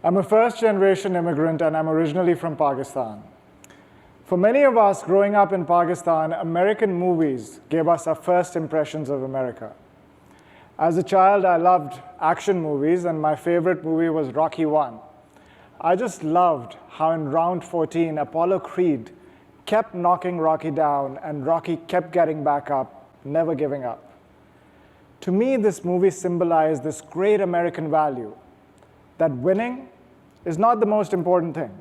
I'm a first-generation immigrant, and I'm originally from Pakistan. For many of us growing up in Pakistan, American movies gave us our first impressions of America. As a child, I loved action movies, and my favorite movie was Rocky I. I just loved how in round 14, Apollo Creed kept knocking Rocky down, and Rocky kept getting back up, never giving up. To me, this movie symbolized this great American value, that winning is not the most important thing.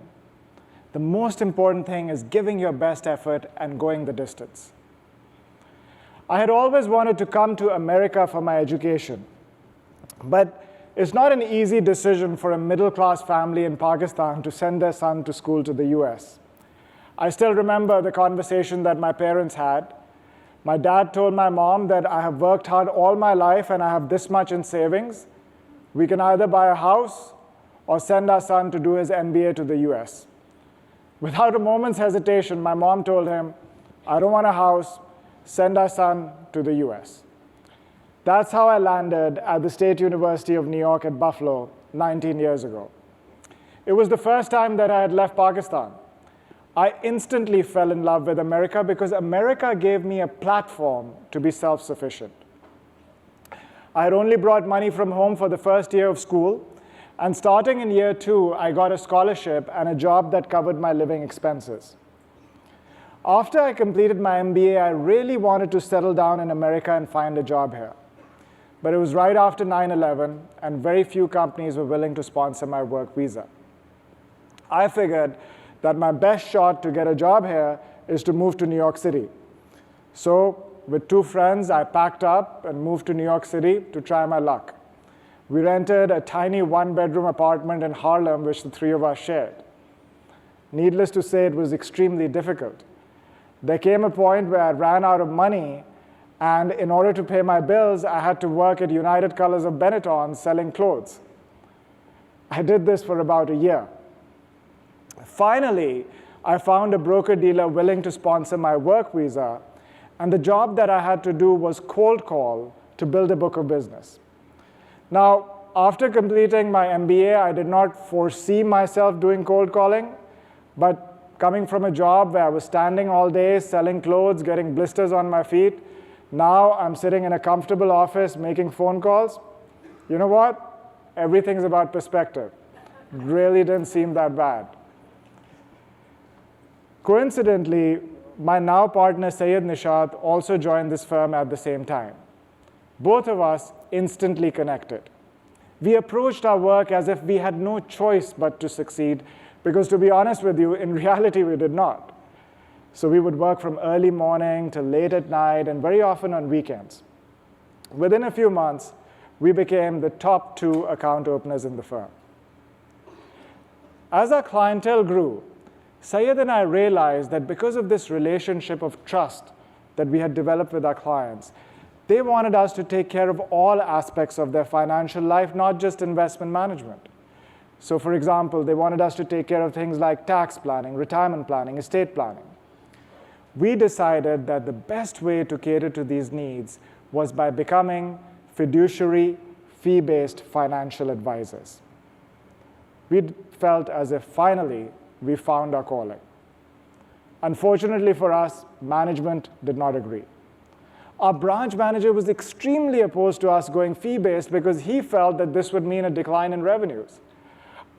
The most important thing is giving your best effort and going the distance. I had always wanted to come to America for my education, but it's not an easy decision for a middle-class family in Pakistan to send their son to school to the US. I still remember the conversation that my parents had. My dad told my mom that I have worked hard all my life and I have this much in savings. We can either buy a house or send our son to do his MBA to the US. Without a moment's hesitation, my mom told him, I don't want a house, send our son to the US. That's how I landed at the State University of New York at Buffalo 19 years ago. It was the first time that I had left Pakistan. I instantly fell in love with America because America gave me a platform to be self-sufficient. I had only brought money from home for the first year of school, and starting in year 2, I got a scholarship and a job that covered my living expenses. After I completed my MBA, I really wanted to settle down in America and find a job here. But it was right after 9/11, and very few companies were willing to sponsor my work visa. I figured that my best shot to get a job here is to move to New York City. So, with 2 friends, I packed up and moved to New York City to try my luck. We rented a tiny 1-bedroom apartment in Harlem, which the 3 of us shared. Needless to say, it was extremely difficult. There came a point where I ran out of money, and in order to pay my bills, I had to work at United Colors of Benetton selling clothes. I did this for about a year. Finally, I found a broker-dealer willing to sponsor my work visa, and the job that I had to do was cold call to build a book of business. Now, after completing my MBA, I did not foresee myself doing cold calling, but coming from a job where I was standing all day, selling clothes, getting blisters on my feet, now I'm sitting in a comfortable office making phone calls. You know what? Everything's about perspective. It really didn't seem that bad. Coincidentally, my now partner Syed Nishat also joined this firm at the same time. Both of us instantly connected. We approached our work as if we had no choice but to succeed, because to be honest with you, in reality, we did not. So we would work from early morning till late at night, and very often on weekends. Within a few months, we became the top 2 account openers in the firm. As our clientele grew, Syed and I realized that because of this relationship of trust that we had developed with our clients, they wanted us to take care of all aspects of their financial life, not just investment management. So for example, they wanted us to take care of things like tax planning, retirement planning, estate planning. We decided that the best way to cater to these needs was by becoming fiduciary, fee-based financial advisors. We felt as if finally we found our calling. Unfortunately for us, management did not agree. Our branch manager was extremely opposed to us going fee-based because he felt that this would mean a decline in revenues.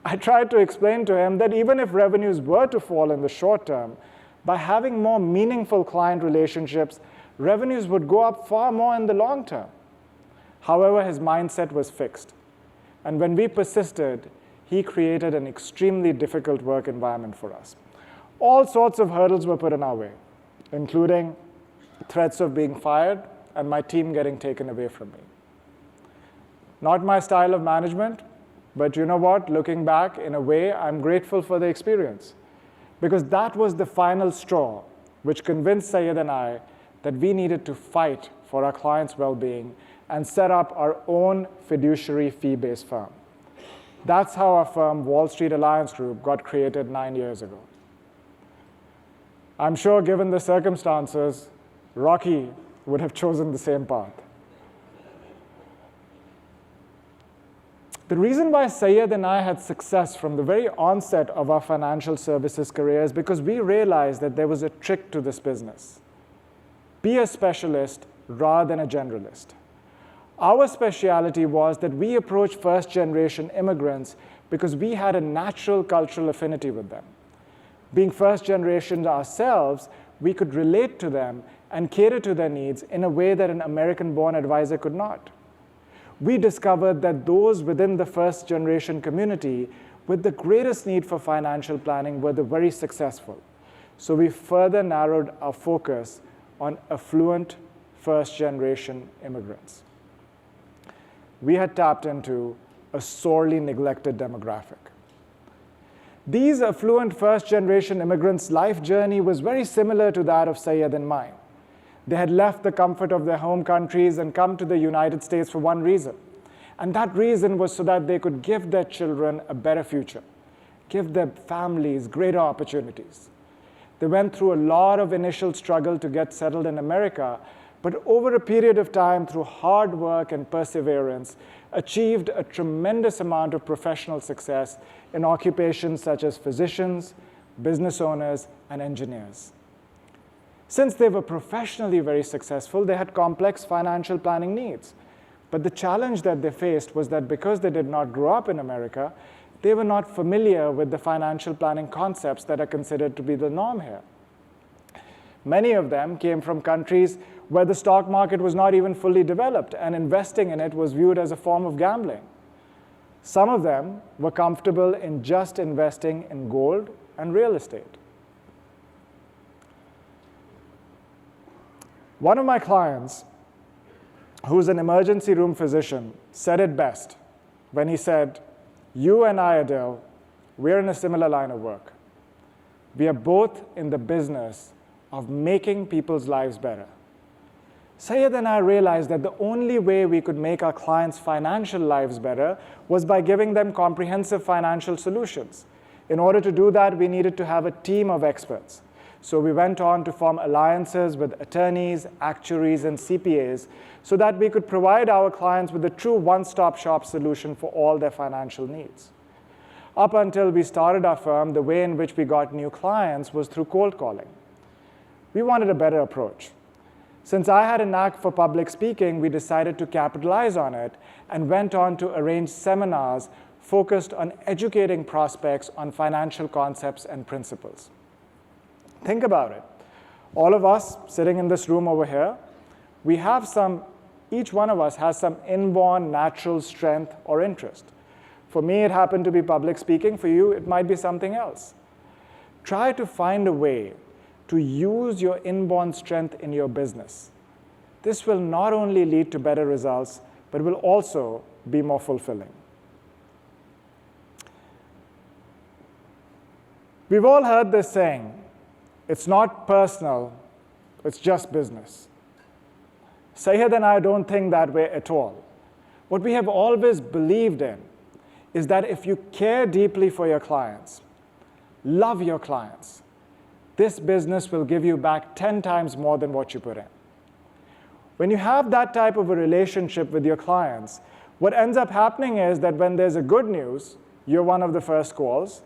I tried to explain to him that even if revenues were to fall in the short term, by having more meaningful client relationships, revenues would go up far more in the long term. However, his mindset was fixed. And when we persisted, he created an extremely difficult work environment for us. All sorts of hurdles were put in our way, including threats of being fired and my team getting taken away from me. Not my style of management, but you know what? Looking back, in a way, I'm grateful for the experience, because that was the final straw which convinced Syed and I that we needed to fight for our clients' well-being and set up our own fiduciary fee-based firm. That's how our firm, Wallstreet Alliance Group, got created 9 years ago. I'm sure, given the circumstances, Rocky would have chosen the same path. The reason why Syed and I had success from the very onset of our financial services career is because we realized that there was a trick to this business. Be a specialist rather than a generalist. Our speciality was that we approached first-generation immigrants because we had a natural cultural affinity with them. Being first generation ourselves, we could relate to them and cater to their needs in a way that an American-born advisor could not. We discovered that those within the first generation community with the greatest need for financial planning were the very successful. So we further narrowed our focus on affluent first generation immigrants. We had tapped into a sorely neglected demographic. These affluent first-generation immigrants' life journey was very similar to that of Syed and mine. They had left the comfort of their home countries and come to the United States for one reason. And that reason was so that they could give their children a better future, give their families greater opportunities. They went through a lot of initial struggle to get settled in America, but over a period of time, through hard work and perseverance, achieved a tremendous amount of professional success in occupations such as physicians, business owners, and engineers. Since they were professionally very successful, they had complex financial planning needs. But the challenge that they faced was that because they did not grow up in America, they were not familiar with the financial planning concepts that are considered to be the norm here. Many of them came from countries where the stock market was not even fully developed, and investing in it was viewed as a form of gambling. Some of them were comfortable in just investing in gold and real estate. One of my clients, who's an emergency room physician, said it best when he said, "You and I, Aadil, we're in a similar line of work. We are both in the business of making people's lives better." Syed and I realized that the only way we could make our clients' financial lives better was by giving them comprehensive financial solutions. In order to do that, we needed to have a team of experts. So we went on to form alliances with attorneys, actuaries, and CPAs so that we could provide our clients with a true one-stop shop solution for all their financial needs. Up until we started our firm, the way in which we got new clients was through cold calling. We wanted a better approach. Since I had a knack for public speaking, we decided to capitalize on it and went on to arrange seminars focused on educating prospects on financial concepts and principles. Think about it. All of us sitting in this room over here, each one of us has some inborn natural strength or interest. For me, it happened to be public speaking. For you, it might be something else. Try to find a way to use your inborn strength in your business. This will not only lead to better results, but will also be more fulfilling. We've all heard this saying, it's not personal, it's just business. Syed and I don't think that way at all. What we have always believed in is that if you care deeply for your clients, love your clients, this business will give you back 10 times more than what you put in. When you have that type of a relationship with your clients, what ends up happening is that when there's a good news, you're one of the first calls,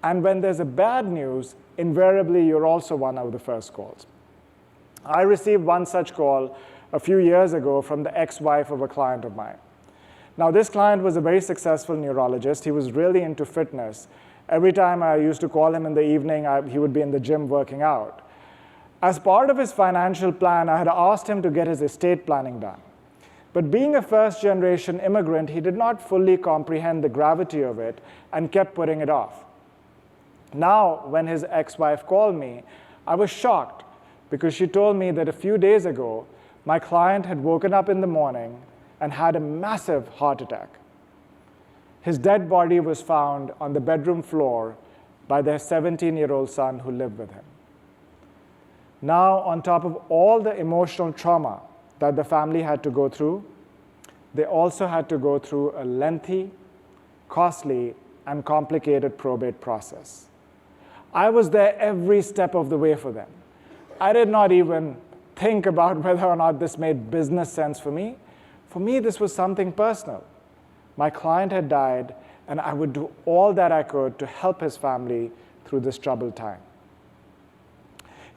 and when there's a bad news, invariably you're also one of the first calls. I received one such call a few years ago from the ex-wife of a client of mine. Now, this client was a very successful neurologist. He was really into fitness. Every time I used to call him in the evening, he would be in the gym working out. As part of his financial plan, I had asked him to get his estate planning done. But being a first-generation immigrant, he did not fully comprehend the gravity of it and kept putting it off. Now, when his ex-wife called me, I was shocked because she told me that a few days ago, my client had woken up in the morning and had a massive heart attack. His dead body was found on the bedroom floor by their 17-year-old son who lived with him. Now, on top of all the emotional trauma that the family had to go through, they also had to go through a lengthy, costly, and complicated probate process. I was there every step of the way for them. I did not even think about whether or not this made business sense for me. For me, this was something personal. My client had died, and I would do all that I could to help his family through this troubled time.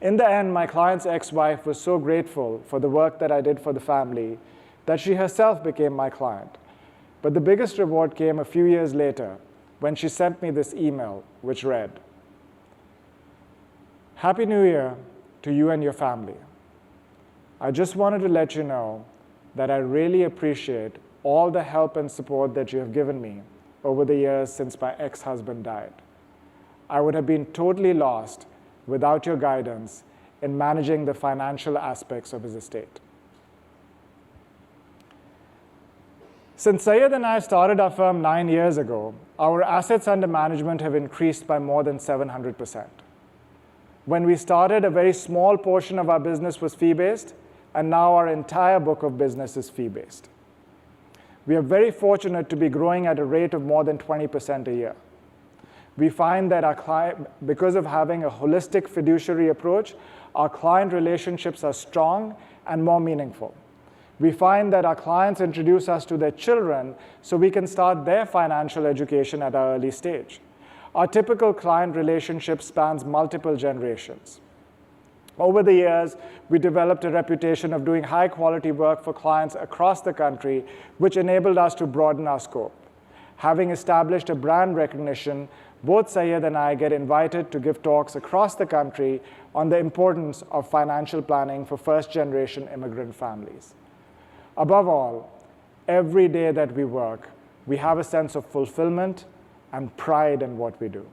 In the end, my client's ex-wife was so grateful for the work that I did for the family that she herself became my client. But the biggest reward came a few years later when she sent me this email, which read, "Happy New Year to you and your family. I just wanted to let you know that I really appreciate all the help and support that you have given me over the years since my ex-husband died. I would have been totally lost without your guidance in managing the financial aspects of his estate." Since Syed and I started our firm 9 years ago, our assets under management have increased by more than 700%. When we started, a very small portion of our business was fee-based, and now our entire book of business is fee-based. We are very fortunate to be growing at a rate of more than 20% a year. We find that because of having a holistic fiduciary approach, our client relationships are strong and more meaningful. We find that our clients introduce us to their children so we can start their financial education at our early stage. Our typical client relationship spans multiple generations. Over the years, we developed a reputation of doing high-quality work for clients across the country, which enabled us to broaden our scope. Having established a brand recognition, both Syed and I get invited to give talks across the country on the importance of financial planning for first-generation immigrant families. Above all, every day that we work, we have a sense of fulfillment and pride in what we do.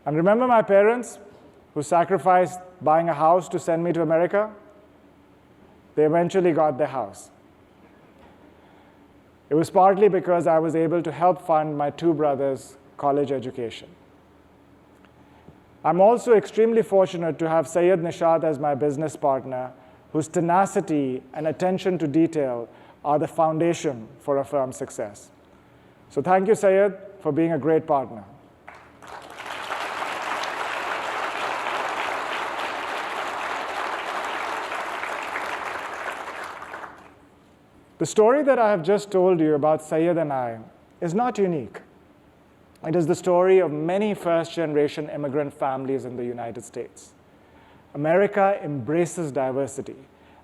And remember my parents who sacrificed buying a house to send me to America? They eventually got their house. It was partly because I was able to help fund my two brothers' college education. I'm also extremely fortunate to have Syed Nishat as my business partner, whose tenacity and attention to detail are the foundation for a firm's success. So thank you, Syed, for being a great partner. The story that I have just told you about Syed and I is not unique. It is the story of many first-generation immigrant families in the United States. America embraces diversity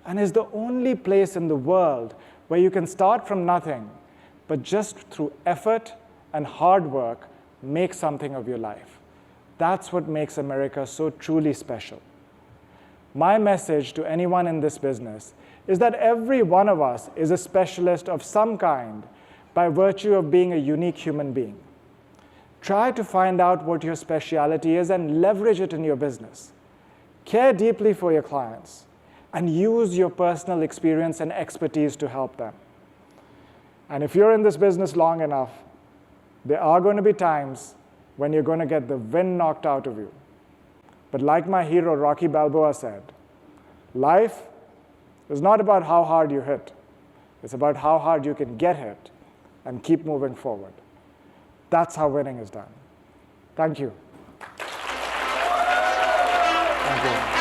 and is the only place in the world where you can start from nothing, but just through effort and hard work, make something of your life. That's what makes America so truly special. My message to anyone in this business is that every one of us is a specialist of some kind by virtue of being a unique human being. Try to find out what your specialty is and leverage it in your business. Care deeply for your clients and use your personal experience and expertise to help them. And if you're in this business long enough, there are going to be times when you're going to get the wind knocked out of you. But like my hero Rocky Balboa said, life is not about how hard you hit. It's about how hard you can get hit and keep moving forward. That's how winning is done. Thank you. Thank you.